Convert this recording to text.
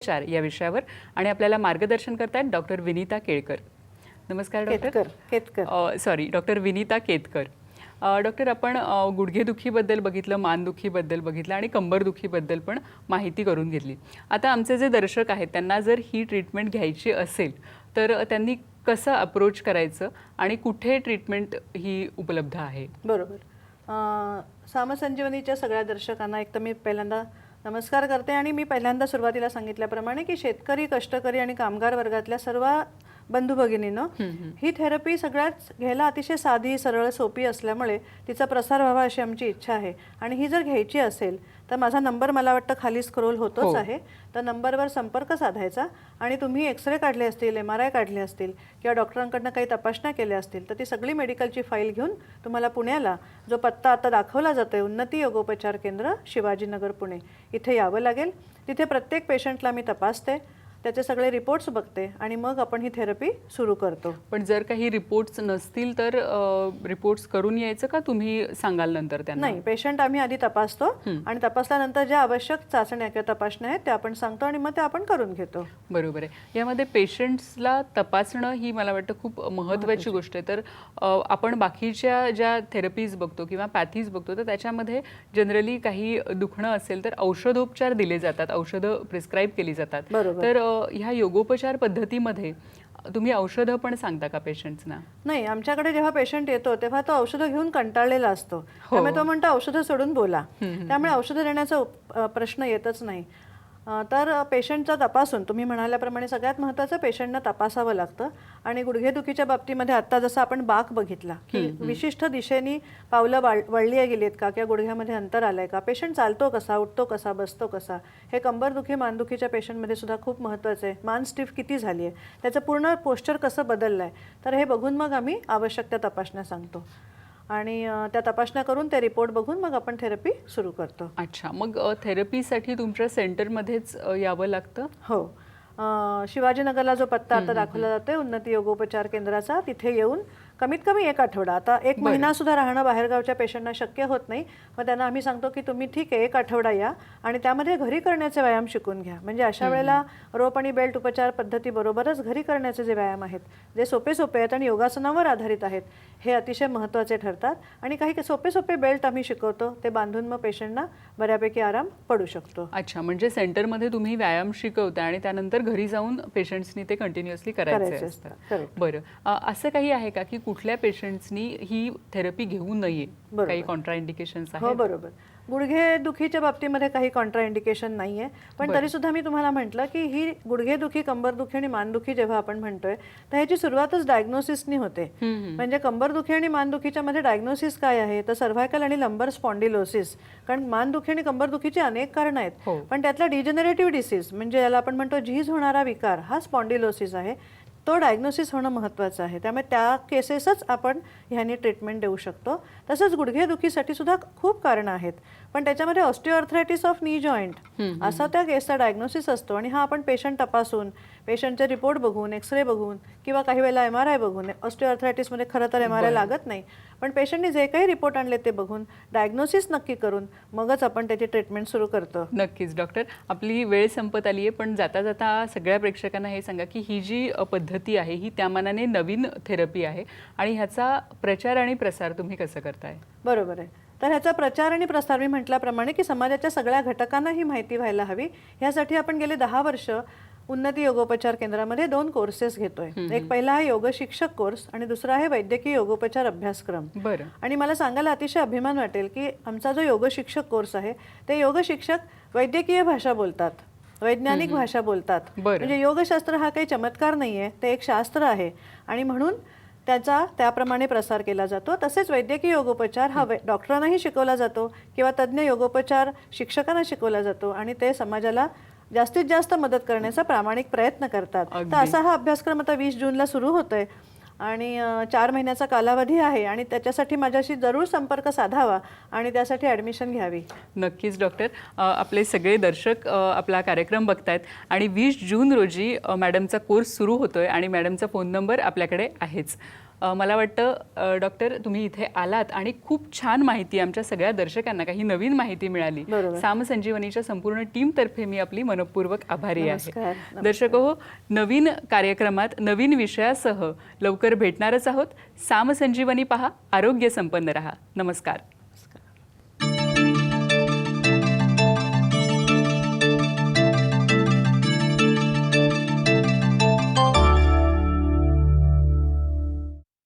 चार या विषयावर आणि आपल्याला मार्गदर्शन करतायत डॉक्टर विनीता केळकर. नमस्कार doctor. Sorry doctor Vinita Ketkar. Doctor, आपण गुडघेदुखीबद्दल बघितलं, मानदुखीबद्दल बघितलं आणि कंबरदुखीबद्दल पण माहिती करून घेतली. आता आमचे जे दर्शक आहेत त्यांना जर ही ट्रीटमेंट घ्यायची असेल तर त्यांनी कसं अप्रोच करायचं आणि कुठे ट्रीटमेंट ही उपलब्ध आहे? बरोबर. सामसंजीवनीच्या सगळ्या दर्शकांना एक तर मी पहिल्यांदा नमस्कार करते आणि मी पहिल्यांदा सुरुवातीला सांगितल्याप्रमाणे की शेतकरी, कष्टकरी आणि कामगार वर्गातल्या सर्व बंधू भगिनींनो ही थेरपी सगळ्यात घ्यायला अतिशय साधी, सरळ, सोपी असल्यामुळे तिचा प्रसार व्हावा अशी आमची इच्छा आहे. आणि ही जर घ्यायची असेल तर माझा नंबर मला वाटतं खाली स्क्रोल होतोच आहे. तर नंबरवर संपर्क साधायचा आणि तुम्ही एक्सरे काढले असतील, MRI काढले असतील किंवा डॉक्टरांकडनं काही तपासण्या केल्या असतील तर ती सगळी मेडिकलची फाईल घेऊन तुम्हाला पुण्याला जो पत्ता आता दाखवला जातोय उन्नती योगोपचार केंद्र, शिवाजीनगर, पुणे, इथे यावं लागेल. तिथे प्रत्येक पेशंटला मी तपासते, त्याचे सगळे रिपोर्ट्स बघते आणि मग आपण ही थेरपी सुरू करतो. पण जर काही रिपोर्ट्स नसतील तर रिपोर्ट्स करून यायचं का तुम्ही सांगाल नंतर त्यांना? नाही, पेशंट आम्ही आधी तपासतो आणि तपासल्यानंतर ज्या आवश्यक चाचण्या किंवा तपासण्या आहेत त्या आपण सांगतो आणि मग ते आपण करून घेतो. बरोबर आहे. यामध्ये पेशंट्सला तपासणं ही मला वाटतं खूप महत्त्वाची गोष्ट आहे. तर आपण बाकीच्या ज्या थेरपीज बघतो किंवा पॅथीज बघतो तर त्याच्यामध्ये जनरली काही दुखणं असेल तर औषधोपचार दिले जातात, औषधं प्रिस्क्राईब केली जातात. तर ह्या योगोपचार पद्धतीमध्ये तुम्ही औषधं पण सांगता का पेशंट्सना? नाही, आमच्याकडे जेव्हा पेशंट येतो तेव्हा तो औषधं घेऊन कंटाळलेला असतो, त्यामुळे तो म्हणतो औषधं सोडून बोला. त्यामुळे औषधं देण्याचा प्रश्न येतच नाही. तर पेशंटचा तपासून तुम्ही म्हणाल्याप्रमाणे सगळ्यात महत्त्वाचं पेशंटनं तपासावं लागतं. आणि गुडघेदुखीच्या बाबतीमध्ये आत्ता जसं आपण बाक बघितला की विशिष्ट दिशेने पावलं वळली गेलीत का किंवा गुडघ्यामध्ये अंतर आलंय का, पेशंट चालतो कसा, उठतो कसा, बसतो कसा, हे कंबरदुखी, मानदुखीच्या पेशंटमध्ये सुद्धा खूप महत्त्वाचं आहे. मान स्टिफ किती झाली आहे, त्याचं पूर्ण पोश्चर कसं बदललं आहे, तर हे बघून मग आम्ही आवश्यक त्या तपासण्या सांगतो आणि त्या तपासण्या करून ते रिपोर्ट बघून मग आपण थेरपी सुरू करतो. अच्छा, मग थेरपीसाठी तुमच्या सेंटरमध्येच यावं लागतं? हो, शिवाजीनगरला जो पत्ता आता दाखवला जातोय उन्नती योगोपचार केंद्राचा, तिथे येऊन कमीत कमी एक आठवडा, आता एक महिना सुद्धा राहणं बाहेरगावच्या पेशंटना शक्य होत नाही, मग त्यांना आम्ही सांगतो की तुम्ही ठीक आहे एक आठवडा या आणि त्यामध्ये घरी करण्याचे व्यायाम शिकून घ्या. म्हणजे अशा वेळेला रोप आणि बेल्ट उपचार पद्धतीबरोबरच घरी करण्याचे जे व्यायाम आहेत जे सोपे सोपे आहेत आणि योगासनावर आधारित आहेत हे अतिशय महत्त्वाचे ठरतात. आणि काही सोपे सोपे बेल्ट आम्ही शिकवतो, ते बांधून मग पेशंटना बऱ्यापैकी आराम पडू शकतो. अच्छा, म्हणजे सेंटरमध्ये तुम्ही व्यायाम शिकवता आणि त्यानंतर घरी जाऊन पेशंट्सनी ते कंटिन्युअसली करायचे असतात. बरं, असं काही आहे का की कुठल्या पेशंट्सनी ही थेरपी घेऊ नये? काही कॉन्ट्रा इंडिकेशन्स आहेत? हो, बरोबर. गुडघेदुखीच्या बाबतीमध्ये काही कॉन्ट्रा इंडिकेशन नाहीये, पण तरी सुद्धा मी तुम्हाला म्हटलं की ही गुडघेदुखी, कंबरदुखी आणि मानदुखी जेव्हा आपण म्हणतोय तर ह्याची सुरुवातच डायग्नोसिसनी होते. म्हणजे कंबरदुखी आणि मानदुखीच्या मध्ये डायग्नोसिस काय आहे तर सर्व्हायकल आणि लंबर स्पॉन्डिलोसिस. कारण मानदुखी आणि कंबरदुखीची अनेक कारणं आहेत, पण त्यातला डिजेनरेटिव्ह डिसीज म्हणजे याला आपण म्हणतो झीज होणारा विकार हा स्पॉन्डिलोसिस आहे. तो डायग्नोसिस होणं महत्त्वाचं आहे, त्यामुळे त्या केसेसच आपण ह्याने ट्रीटमेंट देऊ शकतो. तसंच गुडघेदुखीसाठी सुद्धा खूप कारणं आहेत, पण त्याच्यामध्ये ऑस्टिओआर्थरायटिस ऑफ नी जॉईंट असा त्या केसचा डायग्नोसिस असतो आणि हा आपण पेशंट तपासून, पेशंटचे रिपोर्ट बघून, एक्सरे बघून किंवा काही वेळेला MRI बघून, ऑस्टिओआर्थरायटिसमध्ये खरं तर MRI लागत नाही, पण पेशंटने जे काही रिपोर्ट आणले ते बघून डायग्नोसिस नक्की करून मगच आपण त्याची ट्रीटमेंट सुरू करतो. नक्कीच डॉक्टर, आपली वेळ संपत आली आहे, पण जाता जाता सगळ्या प्रेक्षकांना हे सांगा की ही जी पद्धती आहे ही त्या मानाने नवीन थेरपी आहे आणि ह्याचा प्रचार आणि प्रसार तुम्ही कसं करताय? बरोबर आहे. तर ह्याचा प्रचार आणि प्रसार मी म्हटल्याप्रमाणे की समाजाच्या सगळ्या घटकांना ही माहिती व्हायला हवी, ह्यासाठी आपण गेले 10 वर्ष उन्नती योगोपचार केंद्रामध्ये 2 कोर्सेस घेतोय. एक पहिला आहे योग शिक्षक कोर्स आणि दुसरा आहे वैद्यकीय योगोपचार अभ्यासक्रम. आणि मला सांगायला अतिशय अभिमान वाटेल की आमचा जो योग शिक्षक कोर्स आहे ते योग शिक्षक वैद्यकीय भाषा बोलतात, वैज्ञानिक भाषा बोलतात. म्हणजे योगशास्त्र हा काही चमत्कार नाहीये, ते एक शास्त्र आहे आणि म्हणून त्याचा त्याप्रमाणे प्रसार केला जातो. तसेच वैद्यकीय योगोपचार हा डॉक्टरांनाही शिकवला जातो किंवा तज्ज्ञ योगोपचार शिक्षकांना शिकवला जातो आणि ते समाजाला जास्तीत जास्त मदत करण्याचा प्रामाणिक प्रयत्न करतात. तर असा हा अभ्यासक्रम आता 20 जूनला सुरू होतोय आणि 4 महिन्याचा कालावधी आहे आणि त्याच्यासाठी माझ्याशी जरूर संपर्क साधावा आणि त्यासाठी ॲडमिशन घ्यावी. नक्कीच डॉक्टर, आपले सगळे दर्शक आपला कार्यक्रम बघतायत आणि 20 जून रोजी मॅडमचा कोर्स सुरू होतोय आणि मॅडमचा फोन नंबर आपल्याकडे आहेच. मला वाटतं डॉक्टर तुम्ही इथे आलात आणि खूप छान माहिती आमच्या सगळ्या दर्शकांना काही नवीन माहिती मिळाली. साम संजीवनीच्या संपूर्ण टीमतर्फे मी आपली मनपूर्वक आभारी आहे. दर्शक हो, नवीन कार्यक्रमात नवीन विषयासह लवकर भेटणारच आहोत. साम संजीवनी पहा, आरोग्य संपन्न रहा. नमस्कार.